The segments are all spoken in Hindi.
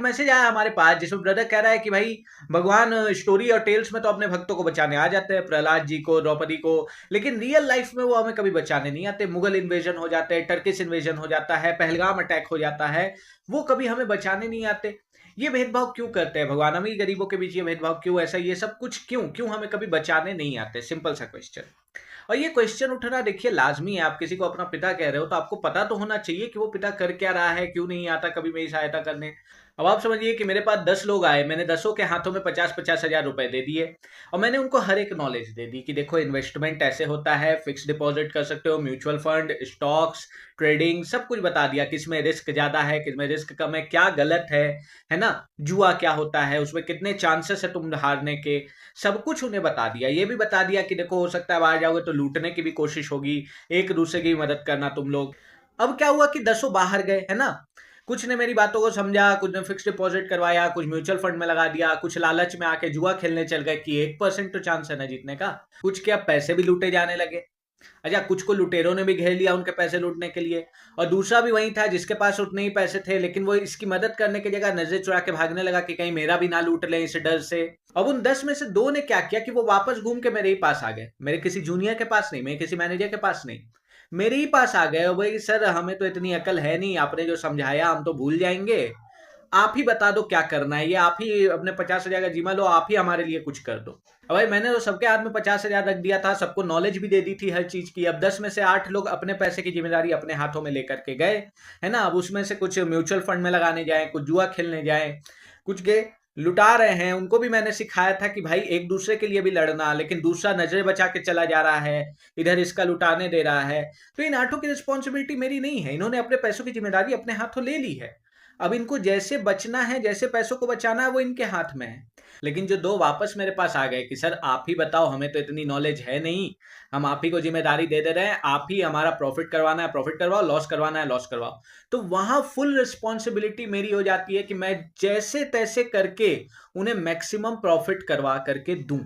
मैसेज आया हमारे पास जिसमें ब्रदर कह रहा है कि भाई भगवान स्टोरी और टेल्स में तो अपने भक्तों को बचाने आ जाते हैं, प्रहलाद जी को, द्रौपदी को, लेकिन रियल लाइफ में वो हमें कभी बचाने नहीं आते। मुगल इन्वेजन हो जाते हैं, टर्किश इन्वेजन हो जाता है, पहलगाम अटैक हो जाता है, वो कभी हमें बचाने नहीं आते। ये भेदभाव क्यों करते हैं भगवान? अमीर गरीबों के बीच ये भेदभाव क्यों? ऐसा ये सब कुछ क्यों क्यों हमें कभी बचाने नहीं आते? सिंपल सा क्वेश्चन। और ये क्वेश्चन उठना देखिए लाजमी है। आप किसी को अपना पिता कह रहे हो तो आपको पता तो होना चाहिए कि वो पिता कर क्या रहा है, क्यों नहीं आता कभी मेरी सहायता करने। अब आप समझिए कि मेरे पास 10 लोग आए, मैंने 10 के हाथों में 50-50 हजार रुपए दे दिए और मैंने उनको हर एक नॉलेज दे दी कि देखो इन्वेस्टमेंट ऐसे होता है, फिक्स डिपॉजिट कर सकते हो, म्यूचुअल फंड, स्टॉक्स, ट्रेडिंग, सब कुछ बता दिया, किसमें रिस्क ज्यादा है, किसमें रिस्क कम है, क्या गलत है ना, जुआ क्या होता है, उसमें कितने चांसेस है तुम हारने के, सब कुछ उन्हें बता दिया। ये भी बता दिया कि देखो हो सकता है बाहर जाओगे तो लूटने की भी कोशिश होगी, एक दूसरे की मदद करना तुम लोग। अब क्या हुआ कि 10 बाहर गए, है ना, कुछ ने मेरी बातों को समझा, कुछ ने फिक्स डिपॉजिट करवाया, कुछ म्यूचुअल फंड में लगा दिया, कुछ लालच में आके जुआ खेलने चल गए कि 1% तो चांस है ना जीतने का, कुछ के अब पैसे भी लूटे जाने लगे। अच्छा, कुछ को लुटेरों ने भी घेर लिया उनके पैसे लूटने के लिए, और दूसरा भी वही था जिसके पास उतने ही पैसे थे लेकिन वो इसकी मदद करने की जगह नजर चुरा के भागने लगा कि कहीं मेरा भी ना लूट ले इस डर से। अब उन 10 में से 2 ने क्या किया कि वो वापस घूम के मेरे ही पास आ गए, मेरे किसी जूनियर के पास नहीं, मेरे किसी मैनेजर के पास नहीं, मेरे ही पास आ गए। और भाई सर हमें तो इतनी अकल है नहीं, आपने जो समझाया हम तो भूल जाएंगे, आप ही बता दो क्या करना है, ये आप ही अपने 50,000 का जीमा लो, आप ही हमारे लिए कुछ कर दो। अब भाई मैंने तो सबके हाथ में 50,000 रख दिया था, सबको नॉलेज भी दे दी थी हर चीज की। अब 10 में से 8 लोग अपने पैसे की जिम्मेदारी अपने हाथों में लेकर के गए, है ना। अब उसमें से कुछ म्यूचुअल फंड में लगाने जाए, कुछ जुआ खेलने जाए, कुछ के लुटा रहे हैं। उनको भी मैंने सिखाया था कि भाई एक दूसरे के लिए भी लड़ना, लेकिन दूसरा नजरें बचा के चला जा रहा है, इधर इसका लुटाने दे रहा है। तो इन 8 की रिस्पॉन्सिबिलिटी मेरी नहीं है, इन्होंने अपने पैसों की जिम्मेदारी अपने हाथों ले ली है। अब इनको जैसे बचना है, जैसे पैसों को बचाना है, वो इनके हाथ में है। लेकिन जो 2 वापस मेरे पास आ गए कि सर आप ही बताओ, हमें तो इतनी नॉलेज है नहीं, हम आप ही को जिम्मेदारी दे दे रहे हैं, आप ही हमारा प्रॉफिट करवाना है प्रॉफिट करवाओ, लॉस करवाना है लॉस करवाओ, तो वहां फुल रिस्पॉन्सिबिलिटी मेरी हो जाती है कि मैं जैसे तैसे करके उन्हें मैक्सिमम प्रॉफिट करवा करके दूं।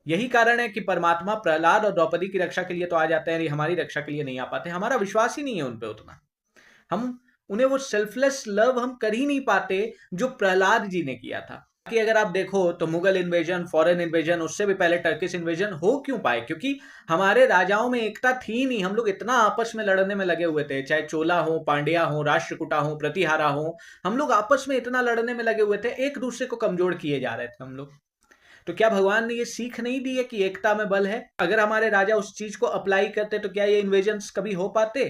यही कारण है कि परमात्मा प्रहलाद और द्रौपदी की रक्षा के लिए तो आ जाते हैं, हमारी रक्षा के लिए नहीं आ पाते। हमारा विश्वास ही नहीं है उन पे उतना, हम उन्हें वो सेल्फलेस लव हम कर ही नहीं पाते जो प्रहलाद जी ने किया था। कि अगर आप देखो तो मुगल इन्वेजन, फॉरेन इन्वेजन, उससे भी पहले टर्किश इन्वेजन हो क्यों पाए? क्योंकि हमारे राजाओं में एकता थी नहीं। हम लोग इतना आपस में लड़ने में लगे हुए थे, चाहे चोला हो, पांड्या हो, राष्ट्रकूटा हो, प्रतिहारा हो, हम लोग आपस में इतना लड़ने में लगे हुए थे, एक दूसरे को कमजोर किए जा रहे थे हम लोग। तो क्या भगवान ने ये सीख नहीं दी है कि एकता में बल है? अगर हमारे राजा उस चीज को अप्लाई करते तो क्या ये इन्वेजन कभी हो पाते?